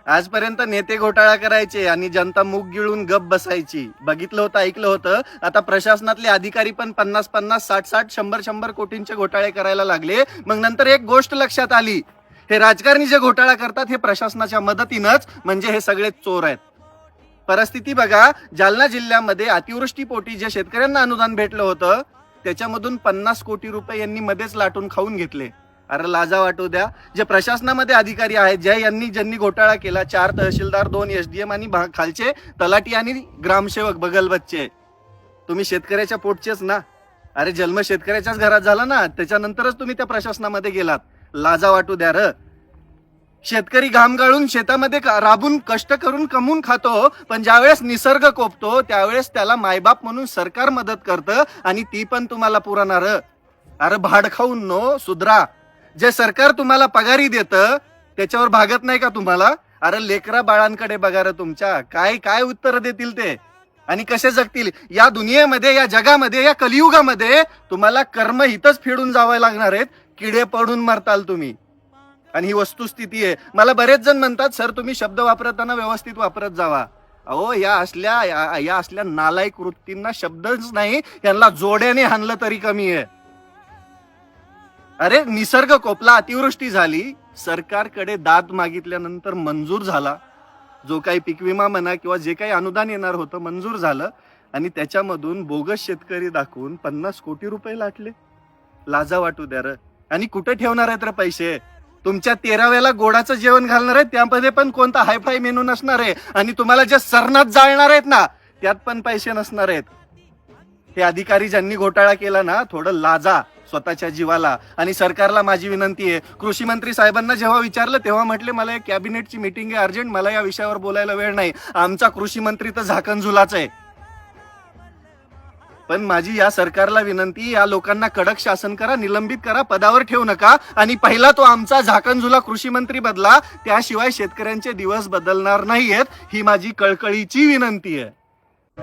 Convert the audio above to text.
आजपर्यंत नेते घोटाळा करायचे आणि जनता मूग गिळून गप बसायची. बघितलं होतं, ऐकलं होतं. आता प्रशासनातले अधिकारी पण 50-50, 60-60, 100-100 कोटींचे घोटाळे करायला लागले. मग नंतर एक गोष्ट लक्षात आली, हे राजकारणी जे घोटाळा करतात हे प्रशासनाच्या मदतीनंच, म्हणजे हे सगळे चोर आहेत. परिस्थिती बघा, जालना जिल्ह्यामध्ये अतिवृष्टीपोटी जे शेतकऱ्यांना अनुदान भेटलं होतं त्याच्यामधून 50 कोटी रुपये यांनी मध्येच लाटून खाऊन घेतले. अरे लाजा वाटू द्या. जे प्रशासनामध्ये अधिकारी आहेत, ज्यांनी घोटाळा केला, 4 तहसीलदार, 2 SDM आणि खालचे तलाठी आणि ग्रामसेवक बगल बच्चे, तुम्ही शेतकऱ्याच्या पोटचेच ना. अरे जन्म शेतकऱ्याच्याच घरात झाला ना, त्याच्यानंतरच तुम्ही त्या प्रशासनामध्ये गेलात. लाजा वाटू द्या र. शेतकरी घाम गाळून शेतामध्ये राबून कष्ट करून कमवून खातो, पण ज्यावेळेस निसर्ग कोपतो त्यावेळेस त्याला मायबाप म्हणून सरकार मदत करतं आणि ती पण तुम्हाला पुरणार. अरे भाड खाऊन नो सुधरा. जे सरकार तुम्हाला पगारी देतं त्याच्यावर भागत नाही का तुम्हाला? अरे लेकरा बाळांकडे बघा रे तुमच्या, काय काय उत्तर देतील ते आणि कसे जगतील या दुनियेमध्ये, या जगामध्ये, या कलियुगामध्ये? तुम्हाला कर्म हितच फेडून जावं लागणार आहेत. किडे पडून मरताल तुम्ही. आणि ही वस्तुस्थिती आहे. मला बरेच जण म्हणतात, सर तुम्ही शब्द वापरताना व्यवस्थित वापरत जावा. अहो या असल्या नालायक वृत्तींना शब्दच नाही, यांना जोड्याने हाणलं तरी कमी आहे. अरे निसर्ग कोपला, अतिवृष्टी झाली, सरकारकडे दाद मागितल्यानंतर मंजूर झाला. जो काही पीक विमा म्हणा किंवा जे काही अनुदान येणार होतं मंजूर झालं आणि त्याच्यामधून बोगस शेतकरी दाखवून 50 कोटी रुपये लाटले. लाजा वाटू द्या र. आणि कुठे ठेवणार आहेत रे पैसे? तुमच्या 13व्याला गोडाचं जेवण घालणार आहेत, त्यामध्ये पण कोणता हायफाय मेनू नसणार आहे. आणि तुम्हाला जे सरनात जाळणार आहेत ना, त्यात पण पैसे नसणार आहेत. हे अधिकारी ज्यांनी घोटाळा केला ना, थोडं लाजा स्वतःच्या जीवाला. आणि सरकारला माझी विनंती आहे, कृषी मंत्री साहेबांना जेव्हा विचारलं तेव्हा म्हटले मला एक कॅबिनेटची मीटिंग आहे अर्जंट, मला या विषयावर बोलायला वेळ नाही. आमचा कृषी मंत्री तर झाकणझुलाच आहे. पण माझी या सरकारला विनंती, या लोकांना कडक शासन करा, निलंबित करा, पदावर ठेवू नका. आणि पहिला तो आमचा झाकणझुला कृषी मंत्री बदला, त्याशिवाय शेतकऱ्यांचे दिवस बदलणार नाहीयेत. ही माझी कळकळीची विनंती आहे.